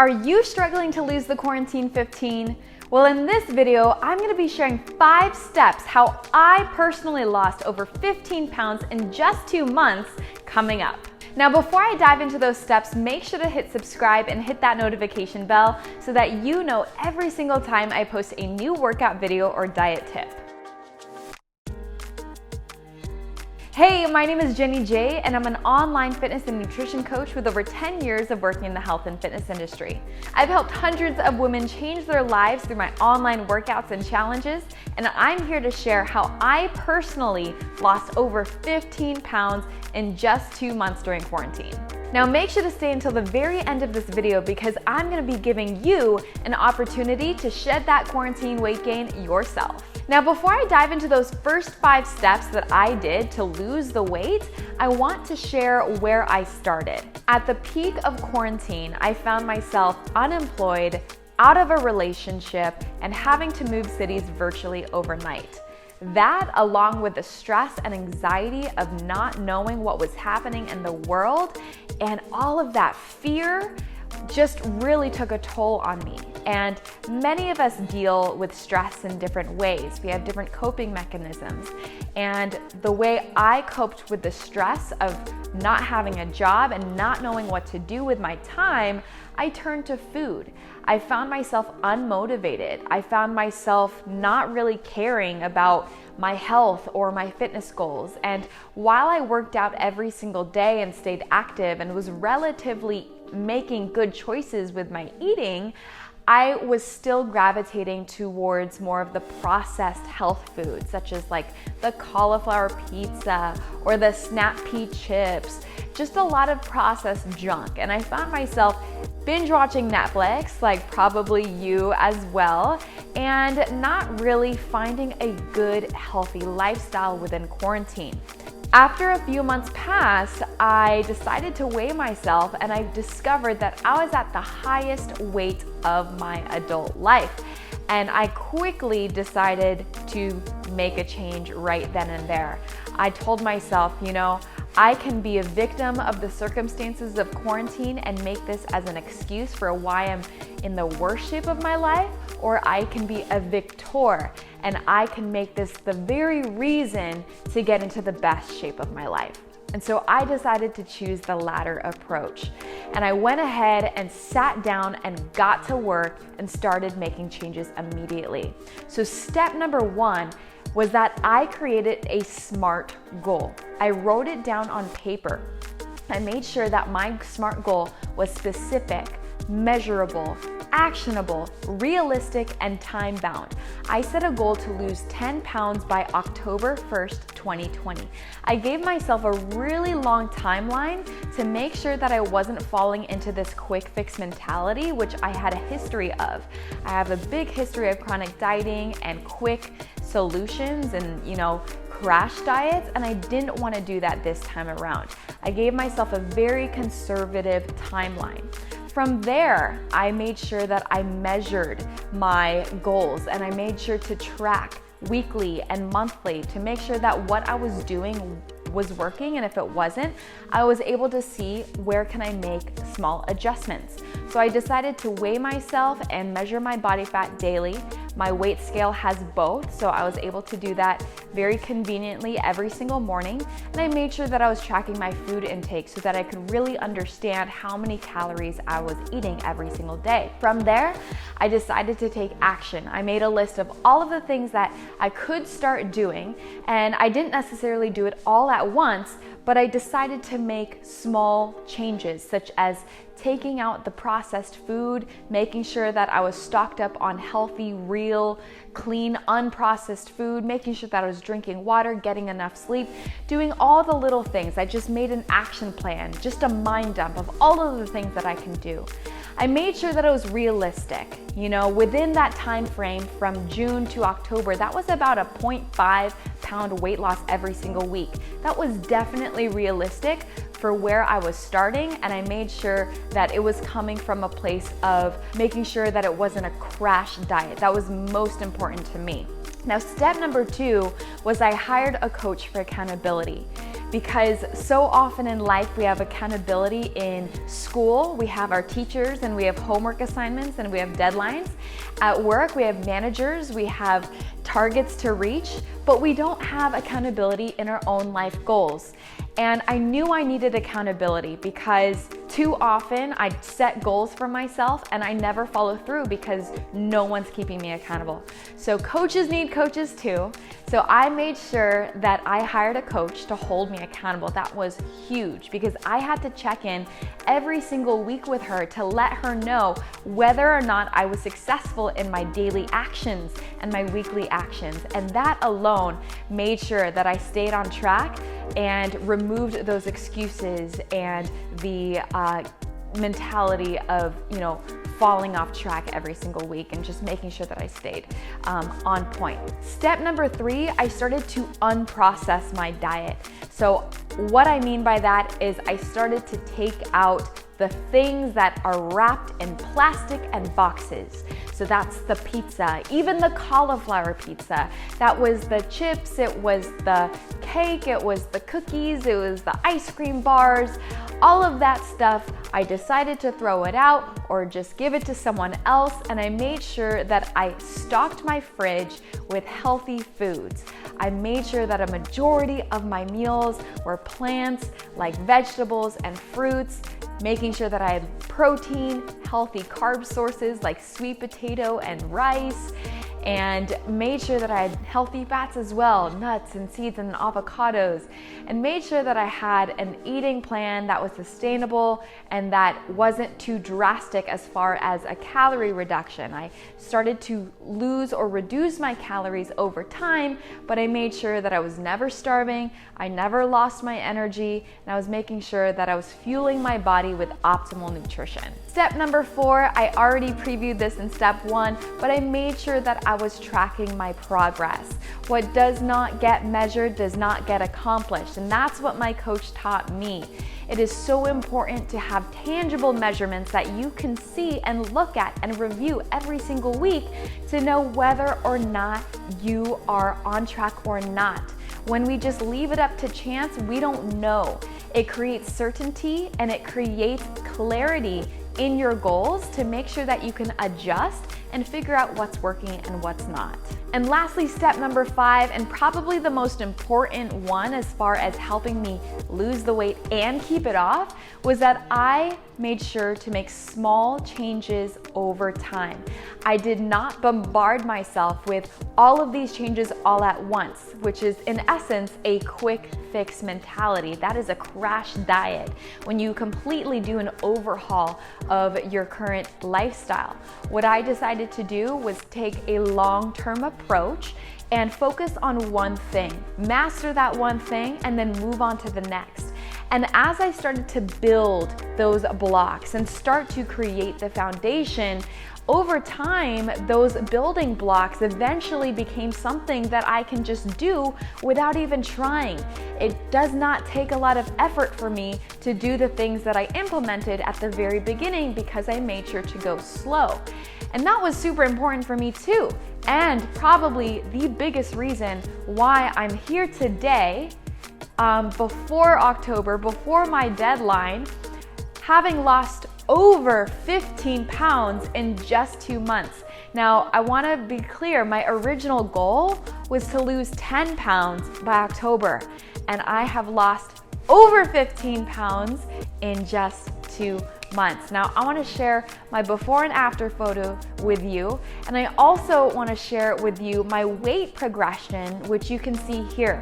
Are you struggling to lose the quarantine 15? Well, in this video, I'm gonna be sharing 5 steps how I personally lost over 15 pounds in just 2 months coming up. Now, before I dive into those steps, make sure to hit subscribe and hit that notification bell so that you know every single time I post a new workout video or diet tip. Hey, my name is Jenny J, and I'm an online fitness and nutrition coach with over 10 years of working in the health and fitness industry. I've helped hundreds of women change their lives through my online workouts and challenges, and I'm here to share how I personally lost over 15 pounds in just 2 months during quarantine. Now make sure to stay until the very end of this video because I'm gonna be giving you an opportunity to shed that quarantine weight gain yourself. Now, before I dive into those first 5 steps that I did to lose the weight, I want to share where I started. At the peak of quarantine, I found myself unemployed, out of a relationship, and having to move cities virtually overnight. That, along with the stress and anxiety of not knowing what was happening in the world, and all of that fear, just really took a toll on me. And many of us deal with stress in different ways. We have different coping mechanisms. And the way I coped with the stress of not having a job and not knowing what to do with my time, I turned to food. I found myself unmotivated. I found myself not really caring about my health or my fitness goals. And while I worked out every single day and stayed active and was relatively making good choices with my eating, I was still gravitating towards more of the processed health foods, such as like the cauliflower pizza or the snap pea chips, just a lot of processed junk. And I found myself binge watching Netflix, like probably you as well, and not really finding a good, healthy lifestyle within quarantine. After a few months passed, I decided to weigh myself and I discovered that I was at the highest weight of my adult life. And I quickly decided to make a change right then and there. I told myself, I can be a victim of the circumstances of quarantine and make this as an excuse for why I'm in the worst shape of my life, or I can be a victor and I can make this the very reason to get into the best shape of my life. And so I decided to choose the latter approach. And I went ahead and sat down and got to work and started making changes immediately. So step number 1 was that I created a SMART goal. I wrote it down on paper. I made sure that my SMART goal was specific, measurable, actionable, realistic, and time-bound. I set a goal to lose 10 pounds by October 1st, 2020. I gave myself a really long timeline to make sure that I wasn't falling into this quick fix mentality, which I had a history of. I have a big history of chronic dieting and quick solutions and, crash diets, and I didn't want to do that this time around. I gave myself a very conservative timeline. From there, I made sure that I measured my goals and I made sure to track weekly and monthly to make sure that what I was doing was working, and if it wasn't, I was able to see where can I make small adjustments. So I decided to weigh myself and measure my body fat daily. My weight scale has both, so I was able to do that very conveniently every single morning. And I made sure that I was tracking my food intake so that I could really understand how many calories I was eating every single day. From there, I decided to take action. I made a list of all of the things that I could start doing, and I didn't necessarily do it all at once, but I decided to make small changes, such as taking out the processed food, making sure that I was stocked up on healthy, real, clean, unprocessed food, making sure that I was drinking water, getting enough sleep, doing all the little things. I just made an action plan, just a mind dump of all of the things that I can do. I made sure that it was realistic. Within that time frame from June to October, that was about a 0.5 pound weight loss every single week. That was definitely realistic for where I was starting, and I made sure that it was coming from a place of making sure that it wasn't a crash diet. That was most important to me. Now, step number 2 was I hired a coach for accountability. because so often in life we have accountability in school, we have our teachers and we have homework assignments and we have deadlines. At work we have managers, we have targets to reach, but we don't have accountability in our own life goals. And I knew I needed accountability because too often I'd set goals for myself and I never follow through because no one's keeping me accountable. So coaches need coaches too. So I made sure that I hired a coach to hold me accountable. That was huge because I had to check in every single week with her to let her know whether or not I was successful in my daily actions and my weekly actions. And that alone made sure that I stayed on track and removed those excuses and the mentality of, falling off track every single week and just making sure that I stayed on point. Step number 3, I started to unprocess my diet. So what I mean by that is I started to take out the things that are wrapped in plastic and boxes. So that's the pizza, even the cauliflower pizza. That was the chips, it was the cake, it was the cookies, it was the ice cream bars. All of that stuff, I decided to throw it out or just give it to someone else, and I made sure that I stocked my fridge with healthy foods. I made sure that a majority of my meals were plants like vegetables and fruits, making sure that I had protein, healthy carb sources like sweet potato and rice, and made sure that I had healthy fats as well, nuts and seeds and avocados, and made sure that I had an eating plan that was sustainable and that wasn't too drastic as far as a calorie reduction. I started to lose or reduce my calories over time, but I made sure that I was never starving, I never lost my energy, and I was making sure that I was fueling my body with optimal nutrition. Step number 4, I already previewed this in step 1, but I made sure that I was tracking my progress. What does not get measured does not get accomplished, and that's what my coach taught me. It is so important to have tangible measurements that you can see and look at and review every single week to know whether or not you are on track or not. When we just leave it up to chance, we don't know. It creates certainty and it creates clarity in your goals to make sure that you can adjust and figure out what's working and what's not. And lastly, step number 5, and probably the most important one as far as helping me lose the weight and keep it off, was that I made sure to make small changes over time. I did not bombard myself with all of these changes all at once, which is in essence a quick fix mentality. That is a crash diet when you completely do an overhaul of your current lifestyle. What I decided to do was take a long-term approach and focus on one thing, master that one thing, and then move on to the next. And as I started to build those blocks and start to create the foundation, over time, those building blocks eventually became something that I can just do without even trying. It does not take a lot of effort for me to do the things that I implemented at the very beginning because I made sure to go slow. And that was super important for me too. And probably the biggest reason why I'm here today, before October, before my deadline, having lost over 15 pounds in just 2 months. Now, I want to be clear, my original goal was to lose 10 pounds by October, and I have lost over 15 pounds in just 2 months. Now, I want to share my before and after photo with you, and I also want to share with you my weight progression, which you can see here.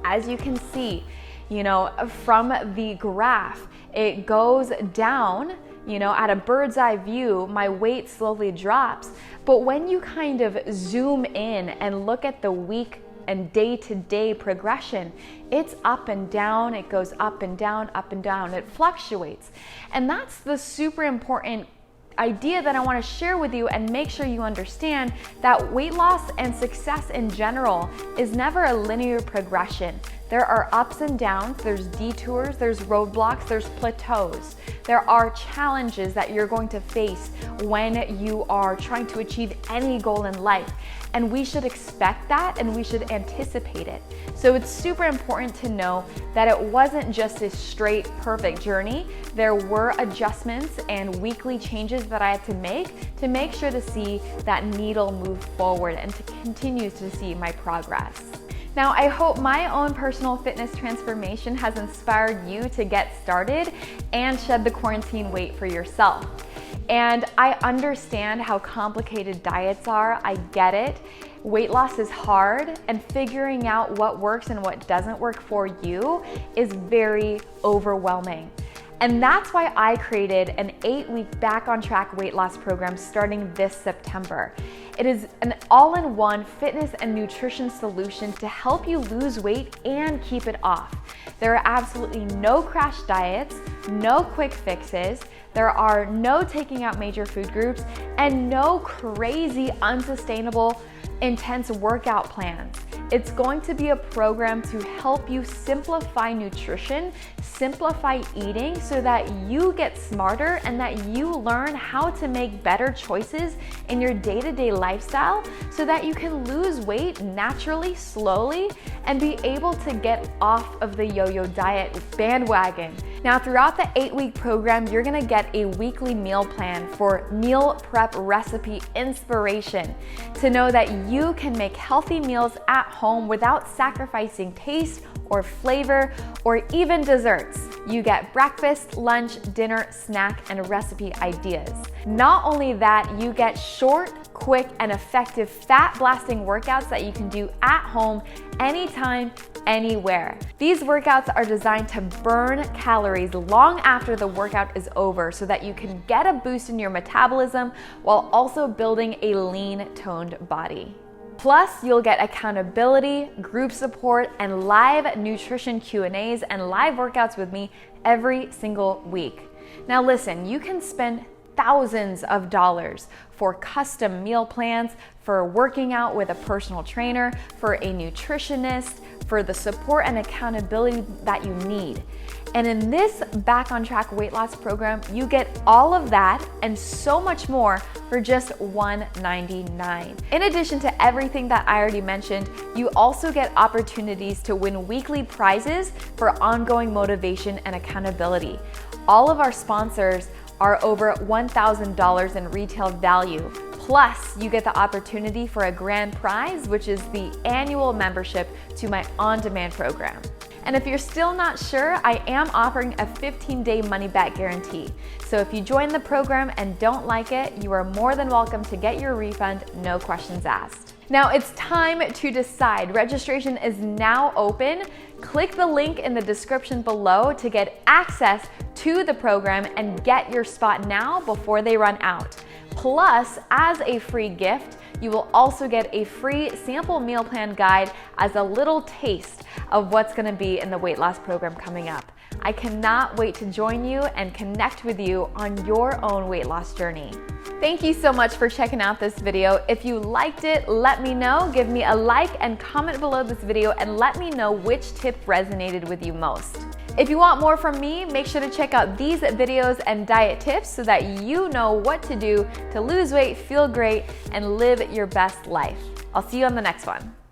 As you can see, from the graph, it goes down, at a bird's eye view, my weight slowly drops. But when you kind of zoom in and look at the week and day-to-day progression, it's up and down, it goes up and down, it fluctuates. And that's the super important idea that I want to share with you and make sure you understand that weight loss and success in general is never a linear progression. There are ups and downs, there's detours, there's roadblocks, there's plateaus. There are challenges that you're going to face when you are trying to achieve any goal in life. And we should expect that and we should anticipate it. So it's super important to know that it wasn't just a straight, perfect journey. There were adjustments and weekly changes that I had to make sure to see that needle move forward and to continue to see my progress. Now, I hope my own personal fitness transformation has inspired you to get started and shed the quarantine weight for yourself. And I understand how complicated diets are. I get it. Weight loss is hard, and figuring out what works and what doesn't work for you is very overwhelming. And that's why I created an 8-week Back on Track weight loss program starting this September. It is an all-in-one fitness and nutrition solution to help you lose weight and keep it off. There are absolutely no crash diets, no quick fixes, there are no taking out major food groups, and no crazy, unsustainable, intense workout plans. It's going to be a program to help you simplify nutrition, simplify eating so that you get smarter and that you learn how to make better choices in your day-to-day lifestyle so that you can lose weight naturally, slowly, and be able to get off of the yo-yo diet bandwagon. Now, throughout the 8-week program, you're gonna get a weekly meal plan for meal prep recipe inspiration to know that you can make healthy meals at home without sacrificing taste or flavor or even desserts. You get breakfast, lunch, dinner, snack, and recipe ideas. Not only that, you get short, quick, and effective fat-blasting workouts that you can do at home anytime, anywhere. These workouts are designed to burn calories long after the workout is over so that you can get a boost in your metabolism while also building a lean, toned body. Plus, you'll get accountability, group support, and live nutrition Q&As and live workouts with me every single week. Now listen, you can spend thousands of dollars for custom meal plans, for working out with a personal trainer, for a nutritionist, for the support and accountability that you need. And in this Back on Track weight loss program, you get all of that and so much more for just $199. In addition to everything that I already mentioned, you also get opportunities to win weekly prizes for ongoing motivation and accountability. All of our sponsors are over $1,000 in retail value. Plus, you get the opportunity for a grand prize, which is the annual membership to my on-demand program. And if you're still not sure, I am offering a 15-day money-back guarantee. So if you join the program and don't like it, you are more than welcome to get your refund, no questions asked. Now it's time to decide. Registration is now open. Click the link in the description below to get access to the program and get your spot now before they run out. Plus, as a free gift, you will also get a free sample meal plan guide as a little taste of what's gonna be in the weight loss program coming up. I cannot wait to join you and connect with you on your own weight loss journey. Thank you so much for checking out this video. If you liked it, let me know. Give me a like and comment below this video and let me know which tip resonated with you most. If you want more from me, make sure to check out these videos and diet tips so that you know what to do to lose weight, feel great, and live your best life. I'll see you on the next one.